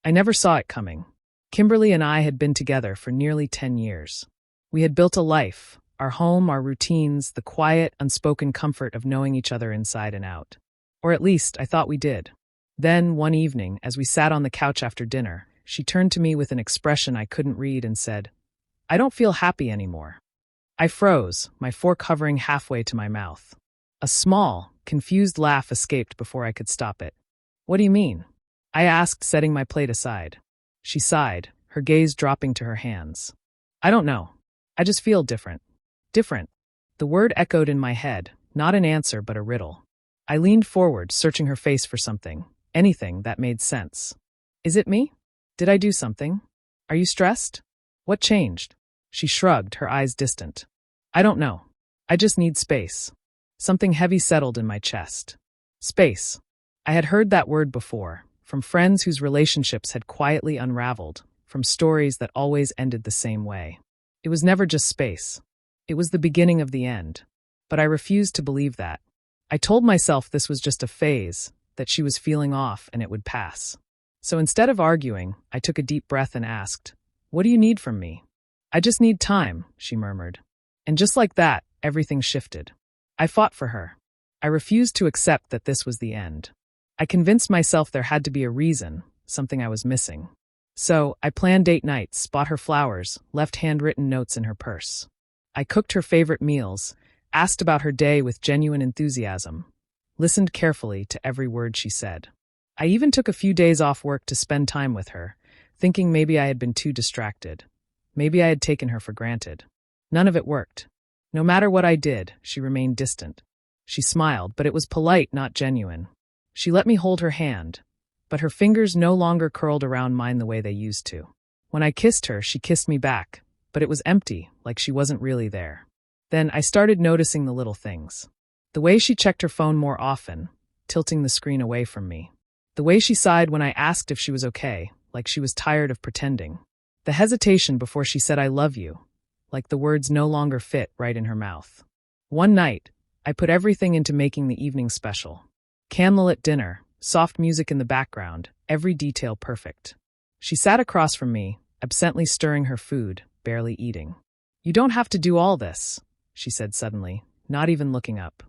I never saw it coming. Kimberly and I had been together for nearly 10 years. We had built a life, our home, our routines, the quiet, unspoken comfort of knowing each other inside and out. Or at least, I thought we did. Then, one evening, as we sat on the couch after dinner, she turned to me with an expression I couldn't read and said, "I don't feel happy anymore." I froze, my fork hovering halfway to my mouth. A small, confused laugh escaped before I could stop it. "What do you mean?" I asked, setting my plate aside. She sighed, her gaze dropping to her hands. "I don't know. I just feel different." Different. The word echoed in my head, not an answer but a riddle. I leaned forward, searching her face for something, anything that made sense. "Is it me? Did I do something? Are you stressed? What changed?" She shrugged, her eyes distant. "I don't know. I just need space." Something heavy settled in my chest. Space. I had heard that word before, from friends whose relationships had quietly unraveled, from stories that always ended the same way. It was never just space. It was the beginning of the end. But I refused to believe that. I told myself this was just a phase, that she was feeling off and it would pass. So instead of arguing, I took a deep breath and asked, "What do you need from me?" "I just need time," she murmured. And just like that, everything shifted. I fought for her. I refused to accept that this was the end. I convinced myself there had to be a reason, something I was missing. So, I planned date nights, bought her flowers, left handwritten notes in her purse. I cooked her favorite meals, asked about her day with genuine enthusiasm, listened carefully to every word she said. I even took a few days off work to spend time with her, thinking maybe I had been too distracted. Maybe I had taken her for granted. None of it worked. No matter what I did, she remained distant. She smiled, but it was polite, not genuine. She let me hold her hand, but her fingers no longer curled around mine the way they used to. When I kissed her, she kissed me back, but it was empty, like she wasn't really there. Then I started noticing the little things. The way she checked her phone more often, tilting the screen away from me. The way she sighed when I asked if she was okay, like she was tired of pretending. The hesitation before she said "I love you," like the words no longer fit right in her mouth. One night, I put everything into making the evening special. Candlelit dinner, soft music in the background, every detail perfect. She sat across from me, absently stirring her food, barely eating. "You don't have to do all this," she said suddenly, not even looking up.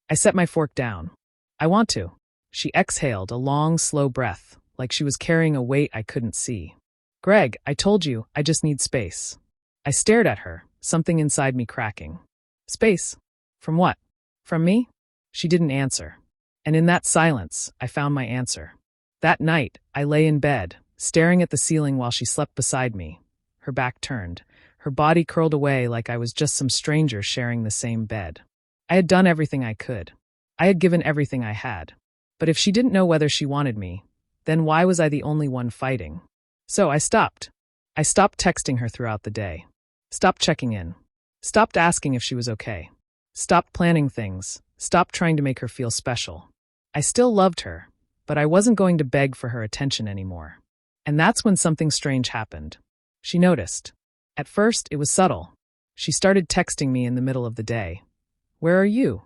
I set my fork down. "I want to." She exhaled, a long, slow breath, like she was carrying a weight I couldn't see. "Greg, I told you, I just need space." I stared at her, something inside me cracking. Space? From what? From me? She didn't answer. And in that silence, I found my answer. That night, I lay in bed, staring at the ceiling while she slept beside me, her back turned, her body curled away like I was just some stranger sharing the same bed. I had done everything I could. I had given everything I had. But if she didn't know whether she wanted me, then why was I the only one fighting? So I stopped. I stopped texting her throughout the day. Stopped checking in. Stopped asking if she was okay. Stopped planning things. Stopped trying to make her feel special. I still loved her, but I wasn't going to beg for her attention anymore. And that's when something strange happened. She noticed. At first, it was subtle. She started texting me in the middle of the day. "Where are you?"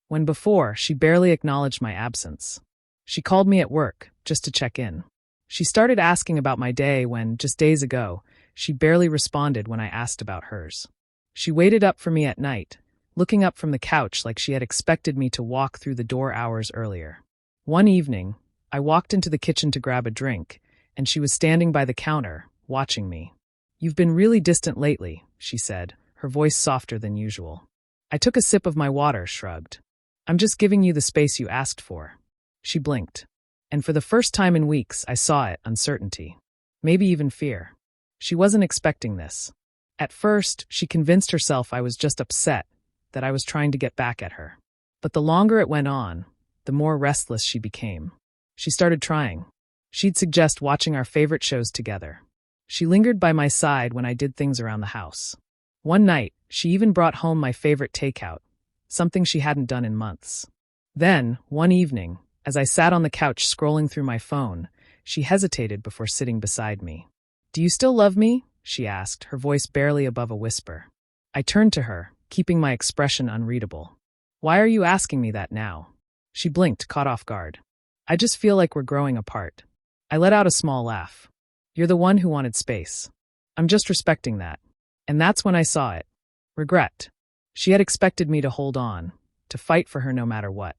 When before, she barely acknowledged my absence. She called me at work, just to check in. She started asking about my day when, just days ago, she barely responded when I asked about hers. She waited up for me at night, looking up from the couch like she had expected me to walk through the door hours earlier. One evening, I walked into the kitchen to grab a drink, and she was standing by the counter, watching me. "You've been really distant lately," she said, her voice softer than usual. I took a sip of my water, shrugged. "I'm just giving you the space you asked for." She blinked. And for the first time in weeks, I saw it, uncertainty. Maybe even fear. She wasn't expecting this. At first, she convinced herself I was just upset, that I was trying to get back at her. But the longer it went on, the more restless she became. She started trying. She'd suggest watching our favorite shows together. She lingered by my side when I did things around the house. One night, she even brought home my favorite takeout, something she hadn't done in months. Then, one evening, as I sat on the couch scrolling through my phone, she hesitated before sitting beside me. "Do you still love me?" she asked, her voice barely above a whisper. I turned to her, keeping my expression unreadable. "Why are you asking me that now?" She blinked, caught off guard. "I just feel like we're growing apart." I let out a small laugh. You're the one who wanted space. I'm just respecting that. And that's when I saw it. Regret. She had expected me to hold on, to fight for her no matter what.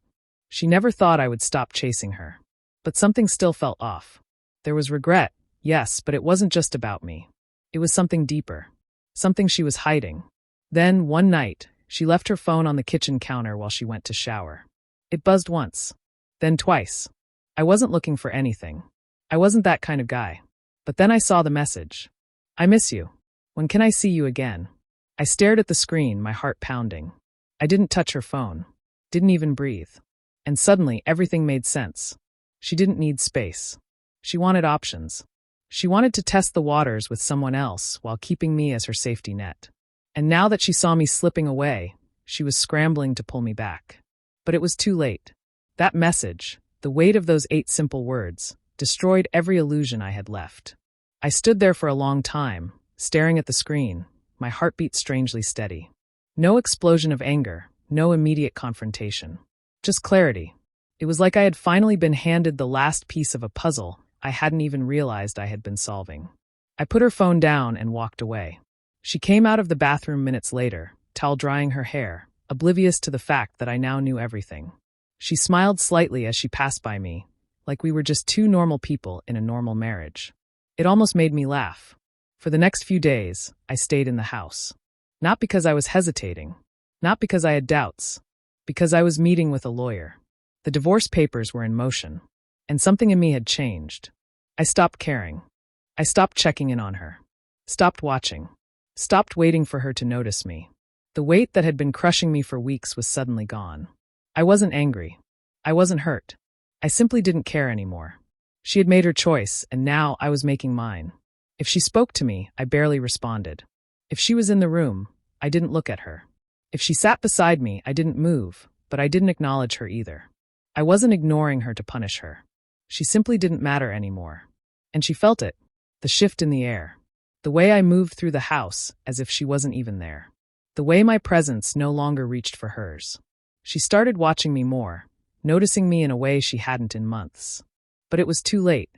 She never thought I would stop chasing her. But something still felt off. There was regret, yes, but it wasn't just about me. It was something deeper. Something she was hiding. Then, one night, she left her phone on the kitchen counter while she went to shower. It buzzed once. Then twice. I wasn't looking for anything. I wasn't that kind of guy. But then I saw the message. I miss you. When can I see you again? I stared at the screen, my heart pounding. I didn't touch her phone. Didn't even breathe. And suddenly, everything made sense. She didn't need space. She wanted options. She wanted to test the waters with someone else while keeping me as her safety net. And now that she saw me slipping away, she was scrambling to pull me back. But it was too late. That message, the weight of those 8 simple words, destroyed every illusion I had left. I stood there for a long time, staring at the screen, my heartbeat strangely steady. No explosion of anger, no immediate confrontation. Just clarity. It was like I had finally been handed the last piece of a puzzle I hadn't even realized I had been solving. I put her phone down and walked away. She came out of the bathroom minutes later, towel drying her hair, oblivious to the fact that I now knew everything. She smiled slightly as she passed by me, like we were just 2 normal people in a normal marriage. It almost made me laugh. For the next few days, I stayed in the house. Not because I was hesitating. Not because I had doubts. Because I was meeting with a lawyer. The divorce papers were in motion. And something in me had changed. I stopped caring. I stopped checking in on her. Stopped watching. Stopped waiting for her to notice me. The weight that had been crushing me for weeks was suddenly gone. I wasn't angry. I wasn't hurt. I simply didn't care anymore. She had made her choice, and now I was making mine. If she spoke to me, I barely responded. If she was in the room, I didn't look at her. If she sat beside me, I didn't move, but I didn't acknowledge her either. I wasn't ignoring her to punish her. She simply didn't matter anymore. And she felt it, the shift in the air. The way I moved through the house as if she wasn't even there. The way my presence no longer reached for hers. She started watching me more, noticing me in a way she hadn't in months. But it was too late.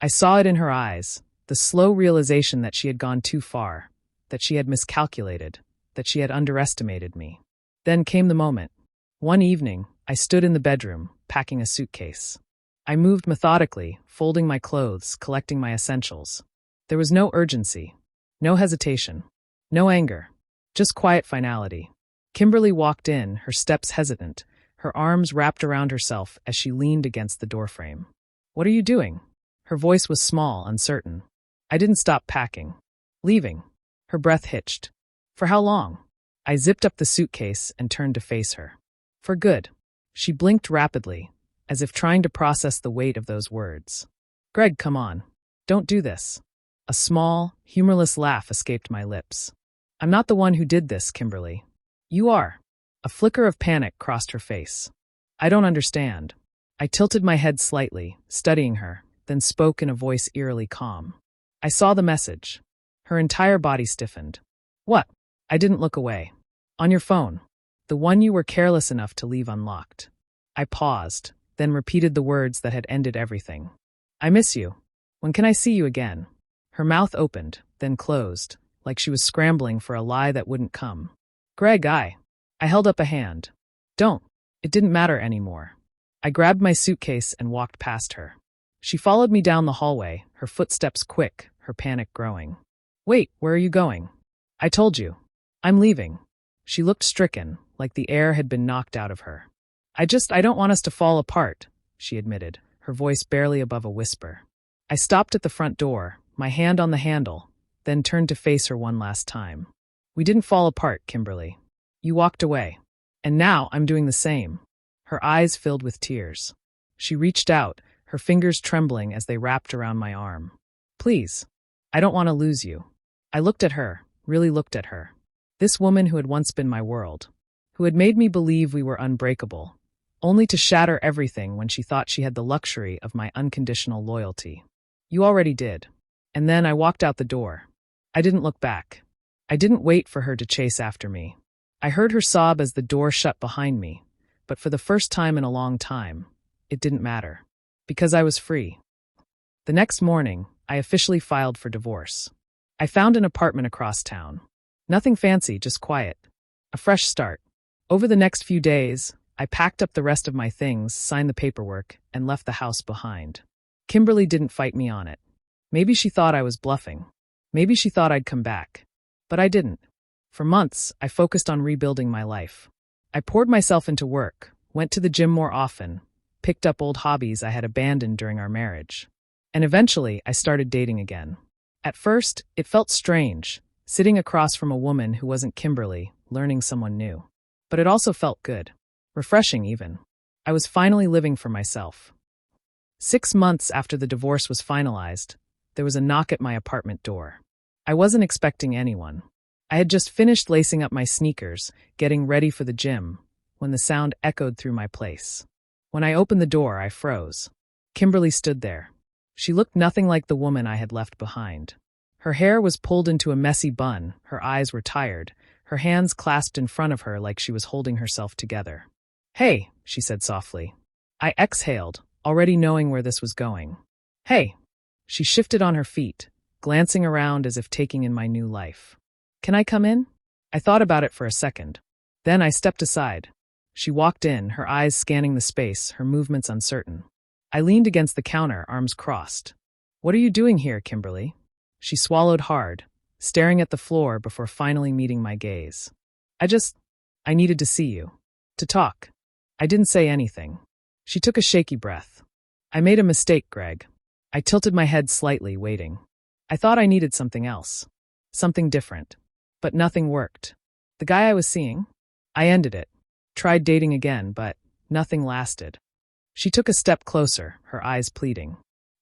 I saw it in her eyes, the slow realization that she had gone too far, that she had miscalculated, that she had underestimated me. Then came the moment. One evening, I stood in the bedroom, packing a suitcase. I moved methodically, folding my clothes, collecting my essentials. There was no urgency, no hesitation, no anger, just quiet finality. Kimberly walked in, her steps hesitant, her arms wrapped around herself as she leaned against the doorframe. "What are you doing?" Her voice was small, uncertain. I didn't stop packing. "Leaving." Her breath hitched. "For how long?" I zipped up the suitcase and turned to face her. "For good." She blinked rapidly, as if trying to process the weight of those words. "Greg, come on. Don't do this." A small, humorless laugh escaped my lips. "I'm not the one who did this, Kimberly. You are." A flicker of panic crossed her face. "I don't understand." I tilted my head slightly, studying her, then spoke in a voice eerily calm. "I saw the message." Her entire body stiffened. "What?" I didn't look away. "On your phone. The one you were careless enough to leave unlocked." I paused, then repeated the words that had ended everything. "I miss you. When can I see you again?" Her mouth opened, then closed, like she was scrambling for a lie that wouldn't come. "Greg, I held up a hand. "Don't." It didn't matter anymore. I grabbed my suitcase and walked past her. She followed me down the hallway, her footsteps quick, her panic growing. "Wait, where are you going?" "I told you. I'm leaving." She looked stricken, like the air had been knocked out of her. I don't want us to fall apart," she admitted, her voice barely above a whisper. I stopped at the front door, my hand on the handle, then turned to face her one last time. "We didn't fall apart, Kimberly. You walked away. And now I'm doing the same." Her eyes filled with tears. She reached out, her fingers trembling as they wrapped around my arm. "Please. I don't want to lose you." I looked at her, really looked at her. This woman who had once been my world, who had made me believe we were unbreakable, only to shatter everything when she thought she had the luxury of my unconditional loyalty. "You already did." And then I walked out the door. I didn't look back. I didn't wait for her to chase after me. I heard her sob as the door shut behind me, but for the first time in a long time, it didn't matter. Because I was free. The next morning, I officially filed for divorce. I found an apartment across town. Nothing fancy, just quiet. A fresh start. Over the next few days, I packed up the rest of my things, signed the paperwork, and left the house behind. Kimberly didn't fight me on it. Maybe she thought I was bluffing. Maybe she thought I'd come back. But I didn't. For months, I focused on rebuilding my life. I poured myself into work, went to the gym more often, picked up old hobbies I had abandoned during our marriage. And eventually, I started dating again. At first, it felt strange, sitting across from a woman who wasn't Kimberly, learning someone new. But it also felt good. Refreshing, even. I was finally living for myself. 6 months after the divorce was finalized, there was a knock at my apartment door. I wasn't expecting anyone. I had just finished lacing up my sneakers, getting ready for the gym, when the sound echoed through my place. When I opened the door, I froze. Kimberly stood there. She looked nothing like the woman I had left behind. Her hair was pulled into a messy bun, her eyes were tired, her hands clasped in front of her like she was holding herself together. "Hey," she said softly. I exhaled, already knowing where this was going. "Hey." She shifted on her feet, glancing around as if taking in my new life. "Can I come in?" I thought about it for a second. Then I stepped aside. She walked in, her eyes scanning the space, her movements uncertain. I leaned against the counter, arms crossed. "What are you doing here, Kimberly?" She swallowed hard, staring at the floor before finally meeting my gaze. I needed to see you. To talk." I didn't say anything. She took a shaky breath. "I made a mistake, Greg." I tilted my head slightly, waiting. I thought I needed something else. Something different. But nothing worked. The guy I was seeing? I ended it. Tried dating again, but nothing lasted. She took a step closer, her eyes pleading.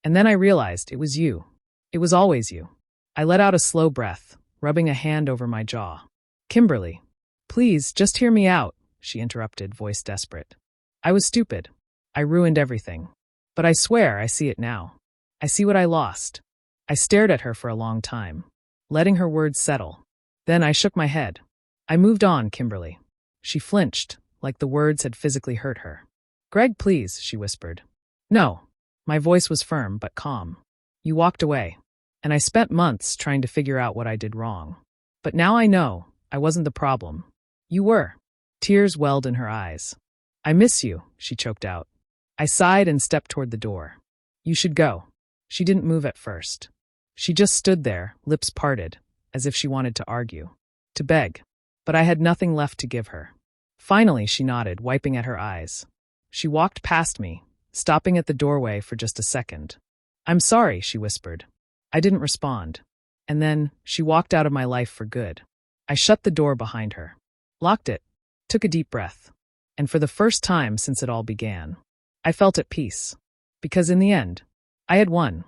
And then I realized it was you. It was always you. I let out a slow breath, rubbing a hand over my jaw. "Kimberly, please, just hear me out," she interrupted, voice desperate. "I was stupid. I ruined everything. But I swear I see it now. I see what I lost." I stared at her for a long time, letting her words settle. Then I shook my head. "I moved on, Kimberly." She flinched, like the words had physically hurt her. "Greg, please," she whispered. "No." My voice was firm but calm. "You walked away. And I spent months trying to figure out what I did wrong. But now I know I wasn't the problem. You were." Tears welled in her eyes. "I miss you," she choked out. I sighed and stepped toward the door. "You should go." She didn't move at first. She just stood there, lips parted, as if she wanted to argue, to beg. But I had nothing left to give her. Finally, she nodded, wiping at her eyes. She walked past me, stopping at the doorway for just a second. "I'm sorry," she whispered. I didn't respond. And then, she walked out of my life for good. I shut the door behind her, locked it, took a deep breath. And for the first time since it all began, I felt at peace. Because in the end, I had won.